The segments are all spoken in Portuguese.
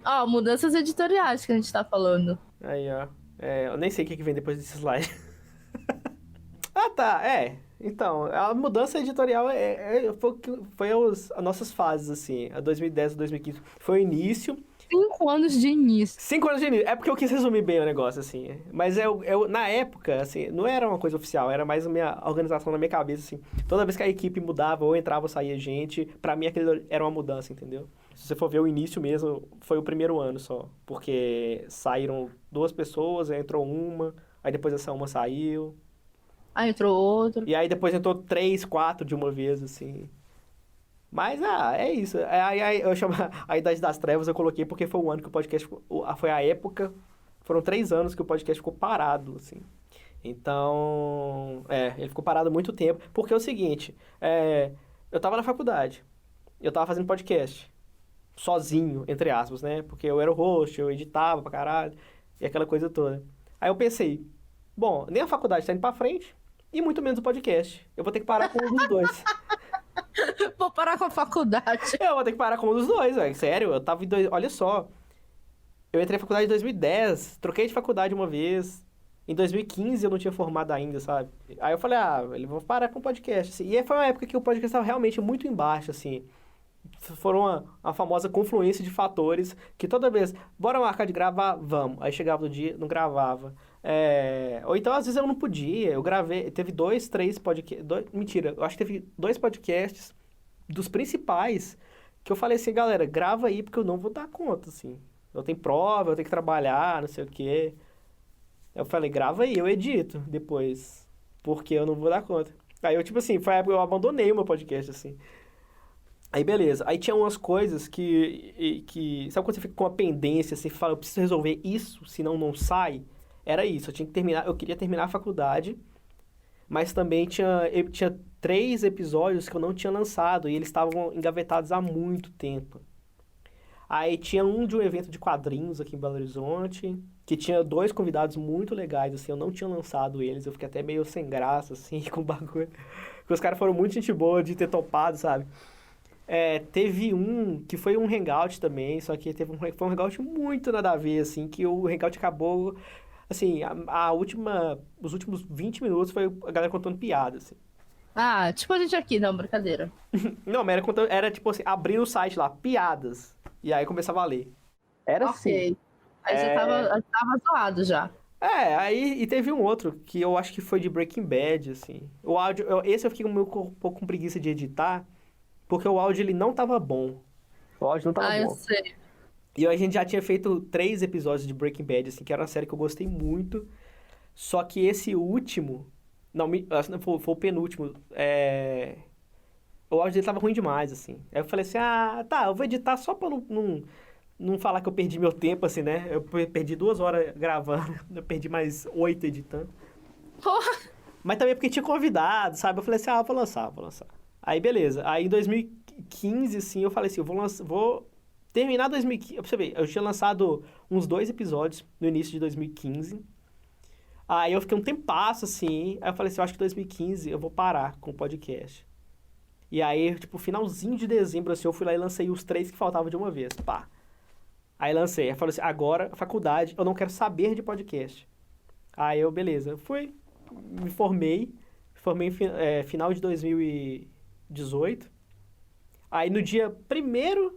Ó, mudanças editoriais que a gente tá falando. Aí, ó. Eu nem sei o que vem depois desse slide. Ah, tá, Então, a mudança editorial as nossas fases, assim. A 2010 a 2015 foi o início. 5 anos de início. 5 anos de início. É porque eu quis resumir bem o negócio, assim. Mas na época, assim, não era uma coisa oficial, era mais a minha organização na minha cabeça, assim. Toda vez que a equipe mudava, ou entrava ou saía gente, pra mim aquilo era uma mudança, entendeu? Se você for ver o início mesmo, foi o primeiro ano só. Porque saíram 2 pessoas, aí entrou uma, aí depois essa uma saiu. Aí entrou outro. E aí depois entrou 3, 4 de uma vez, assim. Mas, é isso. Aí eu chamo a Idade das Trevas, eu coloquei porque foi o ano que o podcast foi a época, foram 3 anos que o podcast ficou parado, assim. Então, ele ficou parado há muito tempo. Porque é o seguinte, eu tava na faculdade, eu tava fazendo podcast, sozinho, entre aspas, né? Porque eu era o host, eu editava pra caralho, e aquela coisa toda. Aí eu pensei, bom, nem a faculdade tá indo pra frente, e muito menos o podcast. Eu vou ter que parar com um dos dois. Vou parar com a faculdade. Eu vou ter que parar com um dos dois, velho. Sério, eu tava Olha só. Eu entrei na faculdade em 2010, troquei de faculdade uma vez. Em 2015 eu não tinha formado ainda, sabe? Aí eu falei, ele vou parar com o podcast. Assim. E aí foi uma época que o podcast estava realmente muito embaixo, assim. Foram uma famosa confluência de fatores que toda vez, bora marcar de gravar, vamos. Aí chegava no dia, não gravava. Ou então, às vezes, eu não podia. Eu gravei, teve 2, 3 podcasts. Mentira, eu acho que teve 2 podcasts dos principais que eu falei assim, galera, grava aí porque eu não vou dar conta, assim. Eu tenho prova, eu tenho que trabalhar, não sei o quê. Eu falei, grava aí, eu edito depois, porque eu não vou dar conta. Aí eu, tipo assim, foi a época que eu abandonei o meu podcast, assim. Aí beleza, aí tinha umas coisas que sabe quando você fica com uma pendência, assim, você fala, eu preciso resolver isso, senão não sai? Era isso, eu tinha que terminar, eu queria terminar a faculdade, mas também tinha 3 episódios que eu não tinha lançado e eles estavam engavetados há muito tempo. Aí tinha um de um evento de quadrinhos aqui em Belo Horizonte, que tinha 2 convidados muito legais, assim, eu não tinha lançado eles, eu fiquei até meio sem graça, assim, com o bagulho. Porque os caras foram muito gente boa de ter topado, sabe? Teve um que foi um hangout também, só que foi um hangout muito nada a ver, assim, que o hangout acabou, assim, os últimos 20 minutos foi a galera contando piada, assim. Ah, tipo a gente aqui, não, brincadeira. Não, mas era tipo assim, abrindo o site lá, piadas, e aí começava a ler. Era assim. Ok. Aí já tava zoado já. Aí e teve um outro que eu acho que foi de Breaking Bad, assim. O áudio, esse eu fiquei um pouco com preguiça de editar, porque o áudio ele não tava bom. O áudio não tava Ah, eu bom. sei. E a gente já tinha feito 3 episódios de Breaking Bad, assim, que era uma série que eu gostei muito. Só que esse último. Não, foi o penúltimo. O áudio dele tava ruim demais, assim. Aí eu falei assim, tá, eu vou editar só pra não falar que eu perdi meu tempo, assim, né? Eu perdi 2 horas gravando, eu perdi mais 8 editando. Porra! Mas também porque tinha convidado, sabe? Eu falei assim, vou lançar. Aí beleza. Aí em 2015, assim, eu falei assim, vou terminar 2015. Pra você ver, eu tinha lançado uns 2 episódios no início de 2015. Aí eu fiquei um tempasso, assim. Aí eu falei assim, eu acho que 2015 eu vou parar com o podcast. E aí, tipo, finalzinho de dezembro, assim, eu fui lá e lancei os 3 que faltavam de uma vez. Pá. Aí lancei. Aí falei assim, agora, faculdade, eu não quero saber de podcast. Aí eu, beleza. Fui, me formei em final de 2018. Aí no dia 1º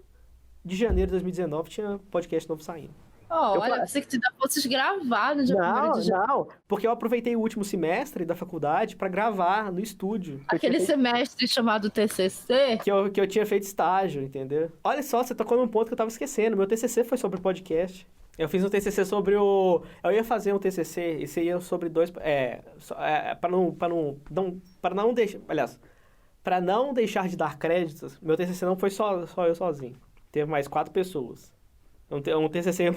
de janeiro de 2019 tinha podcast novo saindo. Oh, Eu olha, falei, pensei que tu ainda fosses gravar no dia 1º não, de janeiro. não, porque eu aproveitei o último semestre da faculdade pra gravar no estúdio. Aquele semestre chamado TCC. Que eu tinha feito estágio, entendeu? Olha só, você tocou num ponto que eu tava esquecendo. Meu TCC foi sobre podcast. Eu fiz um TCC sobre o... Eu ia fazer um TCC, esse ia sobre para não deixar... Aliás, para não deixar de dar créditos, meu TCC não foi só eu sozinho. Teve mais 4 pessoas. Um TCC é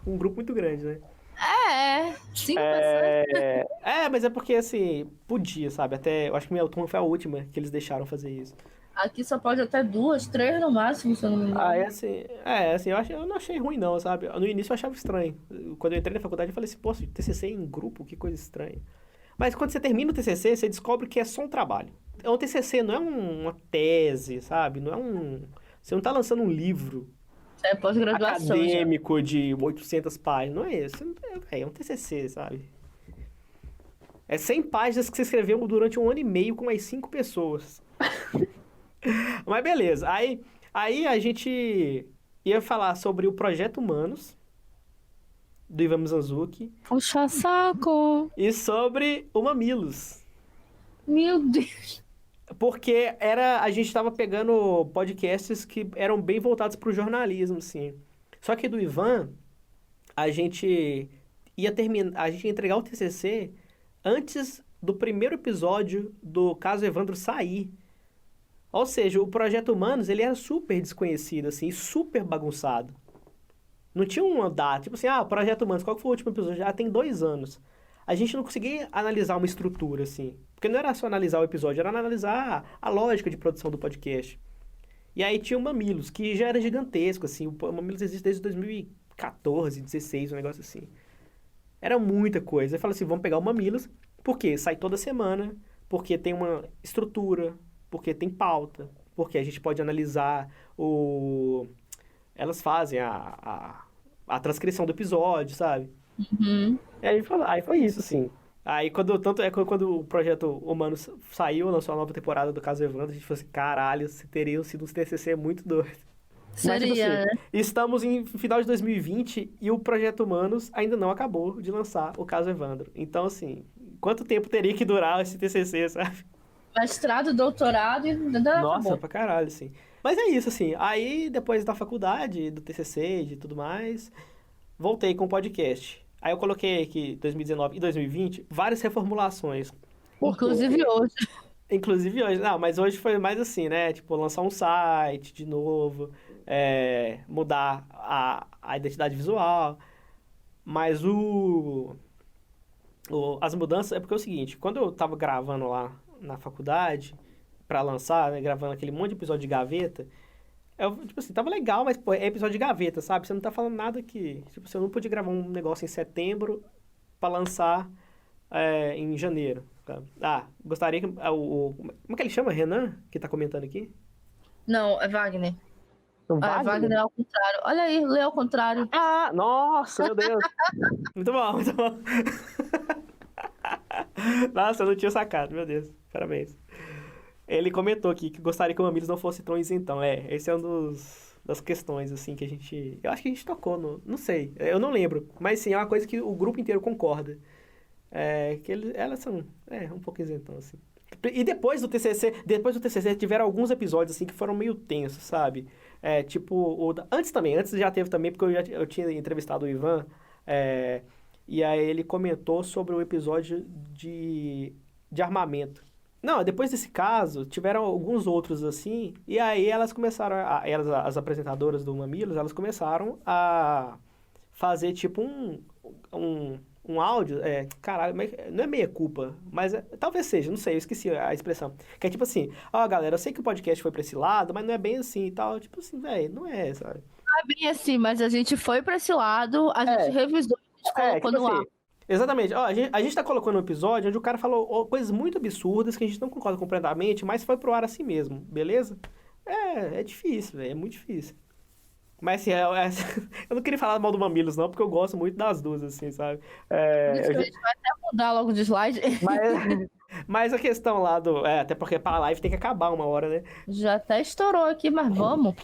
um grupo muito grande, né? É, 5 pessoas. Mas é porque, assim, podia, sabe? Até, eu acho que minha turma foi a última que eles deixaram fazer isso. Aqui só pode até 2, 3 no máximo, se eu não me Ah, engano. assim, eu não achei ruim não, sabe? No início eu achava estranho. Quando eu entrei na faculdade eu falei assim, pô, TCC em grupo, que coisa estranha. Mas quando você termina o TCC, você descobre que é só um trabalho. O TCC não é uma tese, sabe? Não é um... Você não tá lançando um livro. É pós-graduação já. acadêmico de 800 páginas. Não é isso. É um TCC, sabe? É 100 páginas que você escreveu durante 1 ano e meio com mais 5 pessoas. Mas beleza. Aí a gente ia falar sobre o Projeto Humanos, do Ivan Mizanzuki, Puxa saco. e sobre o Mamilos. Meu Deus. Porque a gente estava pegando podcasts que eram bem voltados para o jornalismo, assim. Só que do Ivan, a gente a gente ia entregar o TCC antes do primeiro episódio do Caso Evandro sair. Ou seja, o Projeto Humanos, ele era super desconhecido, assim, super bagunçado. Não tinha uma data, tipo assim, o Projeto Humanos, qual que foi o último episódio? Já tem 2 anos. A gente não conseguia analisar uma estrutura, assim. Porque não era só analisar o episódio, era analisar a lógica de produção do podcast. E aí tinha o Mamilos, que já era gigantesco, assim. O Mamilos existe desde 2014, 2016, um negócio assim. Era muita coisa. Eu falei assim, vamos pegar o Mamilos, porque sai toda semana, porque tem uma estrutura, porque tem pauta, porque a gente pode analisar elas fazem a transcrição do episódio, sabe? Uhum. E aí foi isso, assim. Aí quando o Projeto Humanos saiu, lançou a nova temporada do Caso Evandro, a gente falou assim, caralho, teriam sido uns TCC muito doidos. Mas, tipo Seria, assim, né? estamos em final de 2020 e o Projeto Humanos ainda não acabou de lançar o Caso Evandro. Então, assim, quanto tempo teria que durar esse TCC, sabe? Mestrado, doutorado e ainda Nossa, acabou. pra caralho, assim. Mas é isso, assim. Aí, depois da faculdade, do TCC, de tudo mais, voltei com o podcast. Aí eu coloquei aqui 2019 e 2020 várias reformulações. Por quê? Inclusive hoje. Inclusive hoje. Não, mas hoje foi mais assim, né? Tipo, lançar um site de novo, mudar a identidade visual. Mas as mudanças é porque é o seguinte, quando eu tava gravando lá na faculdade pra lançar, né, gravando aquele monte de episódio de gaveta, tipo assim, tava legal, mas, pô, é episódio de gaveta, sabe? Você não tá falando nada que... Tipo, você não podia gravar um negócio em setembro pra lançar em janeiro, sabe? Gostaria que... como é que ele chama? Renan? Que tá comentando aqui? Não, é Wagner. Não, Wagner é ao contrário. Olha aí, lê ao contrário. Nossa, meu Deus. Muito bom, muito bom. Nossa, eu não tinha sacado, meu Deus. Parabéns. Ele comentou aqui que gostaria que o Mamilos não fosse tão isentão. Esse é das questões, assim, que a gente... Eu acho que a gente tocou não sei, eu não lembro. Mas, sim, é uma coisa que o grupo inteiro concorda. Que elas são, um pouco isentão, assim. E depois do TCC, tiveram alguns episódios, assim, que foram meio tensos, sabe? Tipo, antes já teve também, porque eu tinha entrevistado o Ivan, e aí ele comentou sobre o episódio de armamento. Não, depois desse caso, tiveram alguns outros assim, e aí elas começaram, as apresentadoras do Mamilos, elas começaram a fazer tipo um áudio, caralho, não é meia culpa, mas talvez seja, não sei, eu esqueci a expressão. Que é tipo assim, galera, eu sei que o podcast foi pra esse lado, mas não é bem assim e tal, tipo assim, velho, não é, sabe? Não é bem assim, mas a gente foi pra esse lado, a gente revisou, a gente colocou tipo no assim, ar. exatamente. A gente tá colocando um episódio onde o cara falou coisas muito absurdas que a gente não concorda completamente, mas foi pro ar assim mesmo, beleza? É difícil, velho, é muito difícil. Mas assim, eu não queria falar mal do Mamilos, não, porque eu gosto muito das duas, assim, sabe? Por isso que a gente vai até mudar logo de slide. Mas a questão lá até porque pra live tem que acabar uma hora, né? Já até estourou aqui, mas vamos.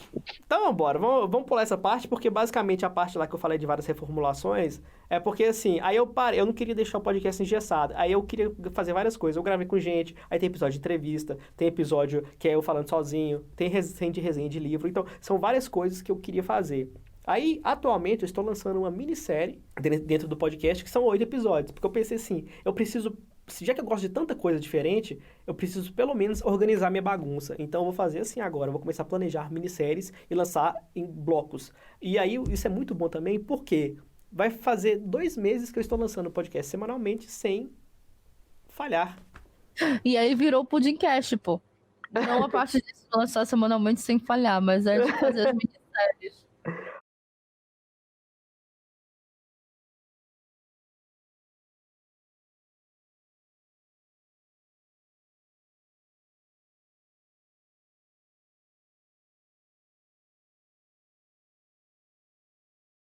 Então, vambora. Vamos pular essa parte, porque basicamente a parte lá que eu falei de várias reformulações é porque, assim, aí eu parei, eu não queria deixar o podcast engessado. Aí eu queria fazer várias coisas. Eu gravei com gente, aí tem episódio de entrevista, tem episódio que é eu falando sozinho, tem resenha de livro. Então, são várias coisas que eu queria fazer. Aí, atualmente, eu estou lançando uma minissérie dentro do podcast, que são 8 episódios. Porque eu pensei assim, eu preciso... Já que eu gosto de tanta coisa diferente, eu preciso pelo menos organizar minha bagunça. Então eu vou fazer assim agora, eu vou começar a planejar minisséries e lançar em blocos. E aí isso é muito bom também, porque vai fazer 2 meses que eu estou lançando podcast semanalmente sem falhar. E aí virou Pudimcast, pô. Não a parte de se lançar semanalmente sem falhar, mas é de fazer as minisséries.